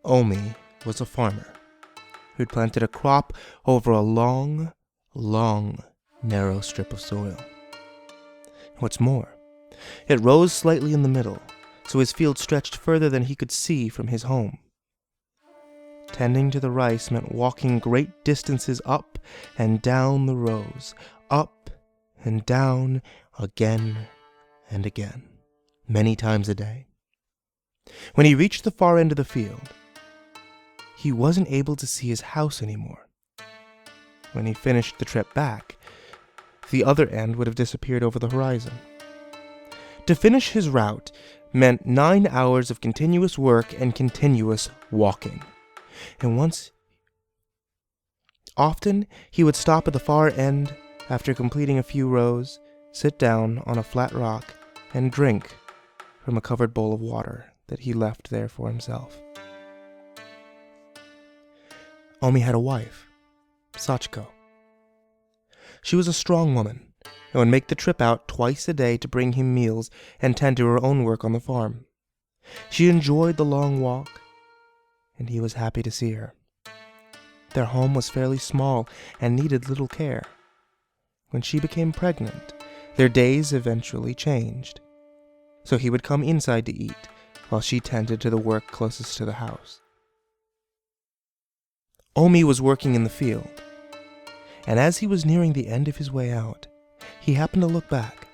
Omi was a farmer who'd planted a crop over a long, narrow strip of soil. What's more, it rose slightly in the middle, so his field stretched further than he could see from his home. Tending to the rice meant walking great distances up and down the rows, up and down again and again, many times a day. When he reached the far end of the field, he wasn't able to see his house anymore. When he finished the trip back, the other end would have disappeared over the horizon. To finish his route meant 9 hours of continuous work and continuous walking. And often he would stop at the far end after completing a few rows, sit down on a flat rock, and drink from a covered bowl of water that he left there for himself. Omi had a wife, Sachiko. She was a strong woman and would make the trip out twice a day to bring him meals and tend to her own work on the farm. She enjoyed the long walk, and he was happy to see her. Their home was fairly small and needed little care. When she became pregnant, their days eventually changed, so he would come inside to eat while she tended to the work closest to the house. Omi was working in the field, and as he was nearing the end of his way out, he happened to look back.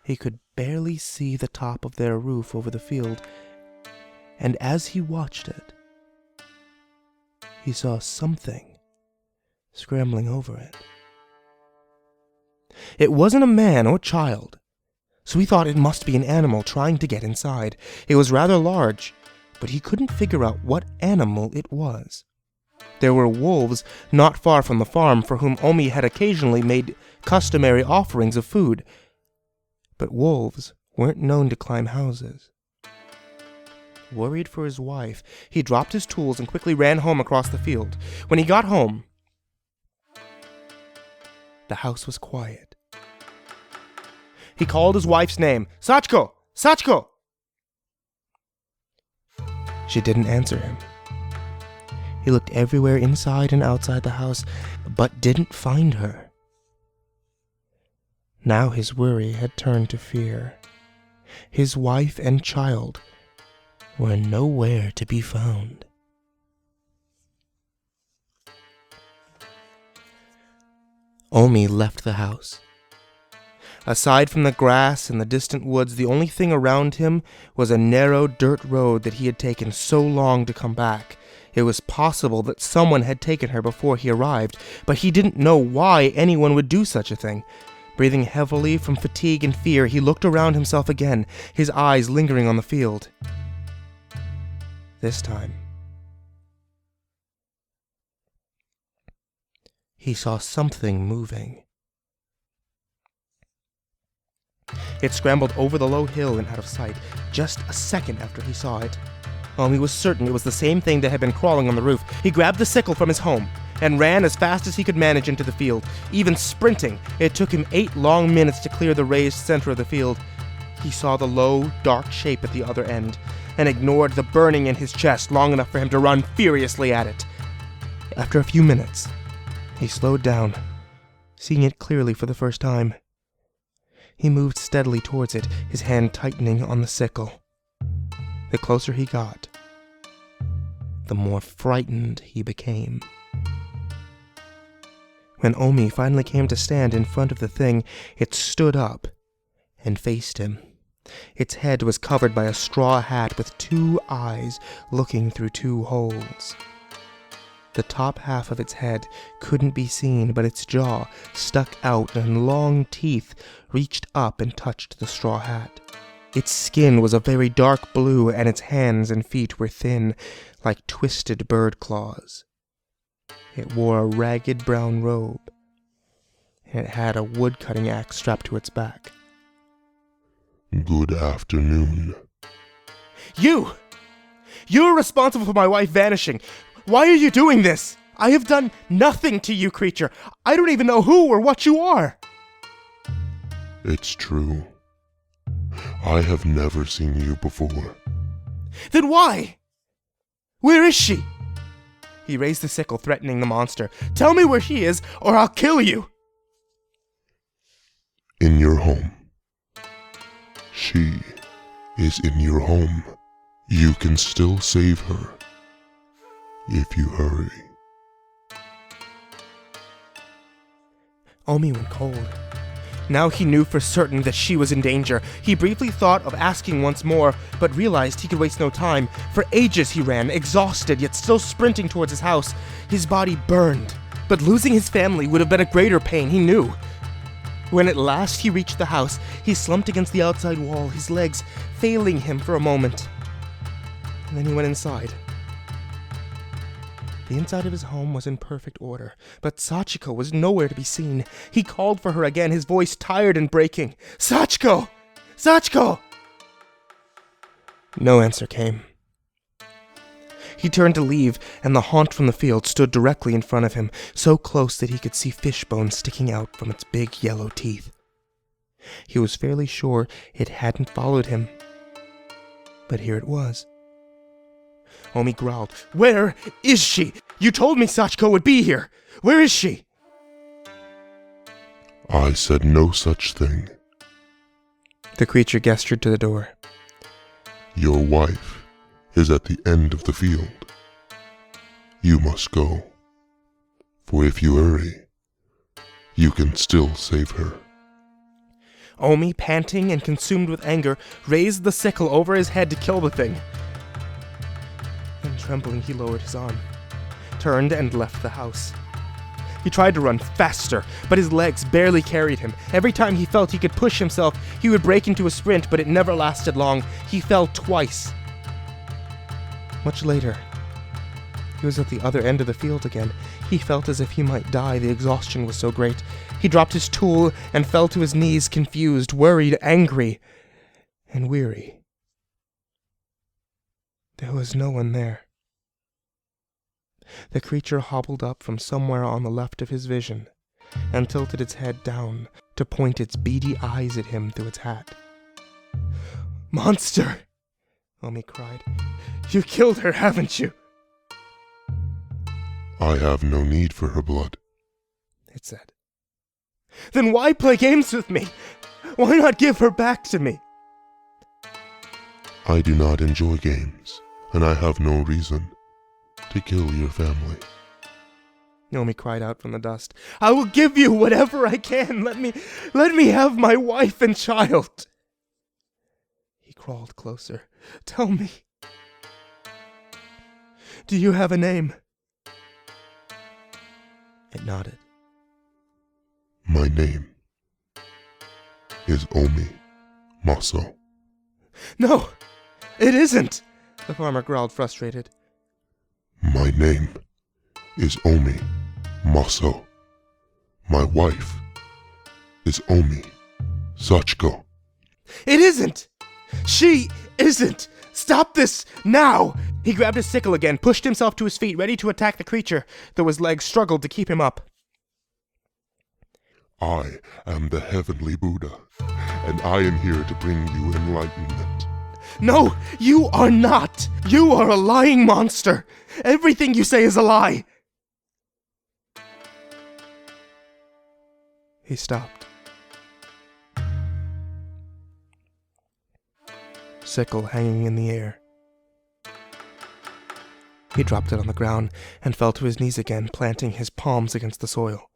He could barely see the top of their roof over the field, and as he watched it, he saw something scrambling over it. It wasn't a man or child, so he thought it must be an animal trying to get inside. It was rather large, but he couldn't figure out what animal it was. There were wolves not far from the farm for whom Omi had occasionally made customary offerings of food, but wolves weren't known to climb houses. Worried for his wife, he dropped his tools and quickly ran home across the field. When he got home, the house was quiet. He called his wife's name, "Sachiko! Sachiko!" She didn't answer him. He looked everywhere inside and outside the house, but didn't find her. Now his worry had turned to fear. His wife and child were nowhere to be found. Omi left the house. Aside from the grass and the distant woods, the only thing around him was a narrow dirt road that he had taken so long to come back. It was possible that someone had taken her before he arrived, but he didn't know why anyone would do such a thing. Breathing heavily from fatigue and fear, he looked around himself again, his eyes lingering on the field. This time, he saw something moving. It scrambled over the low hill and out of sight, just a second after he saw it. He was certain it was the same thing that had been crawling on the roof. He grabbed the sickle from his home and ran as fast as he could manage into the field. Even sprinting, it took him 8 long minutes to clear the raised center of the field. He saw the low, dark shape at the other end and ignored the burning in his chest long enough for him to run furiously at it. After a few minutes, he slowed down, seeing it clearly for the first time. He moved steadily towards it, his hand tightening on the sickle. The closer he got, the more frightened he became. When Omi finally came to stand in front of the thing, it stood up and faced him. Its head was covered by a straw hat with 2 eyes looking through 2 holes. The top half of its head couldn't be seen, but its jaw stuck out and long teeth reached up and touched the straw hat. Its skin was a very dark blue, and its hands and feet were thin, like twisted bird claws. It wore a ragged brown robe, and it had a wood-cutting axe strapped to its back. Good afternoon. You're responsible for my wife vanishing. Why are you doing this? I have done nothing to you, creature. I don't even know who or what you are. It's true. I have never seen you before. Then why? Where is she? He raised the sickle, threatening the monster. Tell me where she is, or I'll kill you! In your home. She is in your home. You can still save her if you hurry. Omi went cold. Now he knew for certain that she was in danger. He briefly thought of asking once more, but realized he could waste no time. For ages he ran, exhausted, yet still sprinting towards his house. His body burned, but losing his family would have been a greater pain, he knew. When at last he reached the house, he slumped against the outside wall, his legs failing him for a moment. And then he went inside. The inside of his home was in perfect order, but Sachiko was nowhere to be seen. He called for her again, his voice tired and breaking. Sachiko! Sachiko! No answer came. He turned to leave, and the haunt from the field stood directly in front of him, so close that he could see fish bones sticking out from its big yellow teeth. He was fairly sure it hadn't followed him, but here it was. Omi growled. Where is she? You told me Sachiko would be here. Where is she? I said no such thing. The creature gestured to the door. Your wife is at the end of the field. You must go. For if you hurry, you can still save her. Omi, panting and consumed with anger, raised the sickle over his head to kill the thing. Then, trembling, he lowered his arm, turned and left the house. He tried to run faster, but his legs barely carried him. Every time he felt he could push himself, he would break into a sprint, but it never lasted long. He fell twice. Much later, he was at the other end of the field again. He felt as if he might die, the exhaustion was so great. He dropped his tool and fell to his knees, confused, worried, angry, and weary. There was no one there. The creature hobbled up from somewhere on the left of his vision and tilted its head down to point its beady eyes at him through its hat. Monster! Omi cried. You killed her, haven't you? I have no need for her blood, it said. Then why play games with me? Why not give her back to me? I do not enjoy games, and I have no reason to kill your family. Omi cried out from the dust. I will give you whatever I can. Let me have my wife and child. He crawled closer. Tell me. Do you have a name? It nodded. My name is Omi Maso. No, it isn't, the farmer growled, frustrated. My name is Omi Maso. My wife is Omi Sachiko. It isn't! She isn't! Stop this now! He grabbed his sickle again, pushed himself to his feet, ready to attack the creature, though his legs struggled to keep him up. I am the heavenly Buddha, and I am here to bring you enlightenment. No, you are not! You are a lying monster! Everything you say is a lie! He stopped. Sickle hanging in the air. He dropped it on the ground and fell to his knees again, planting his palms against the soil.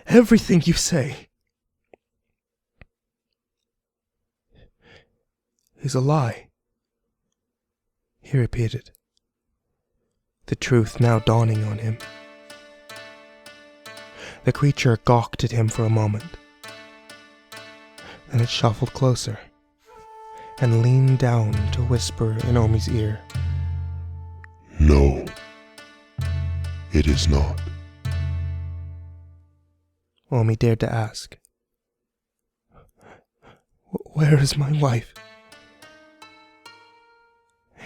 Everything you say is a lie, he repeated, the truth now dawning on him. The creature gawked at him for a moment. Then it shuffled closer and leaned down to whisper in Omi's ear. No, it is not. Omi dared to ask, Where is my wife?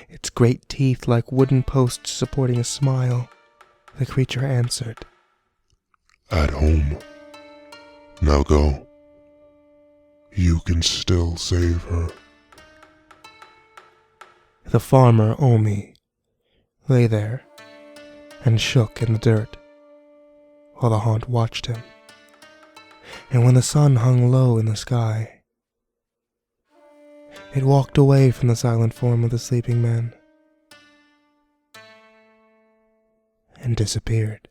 Its great teeth like wooden posts supporting a smile, the creature answered. At home. Now go. You can still save her. The farmer, Omi, lay there and shook in the dirt while the haunt watched him. And when the sun hung low in the sky, it walked away from the silent form of the sleeping man and disappeared.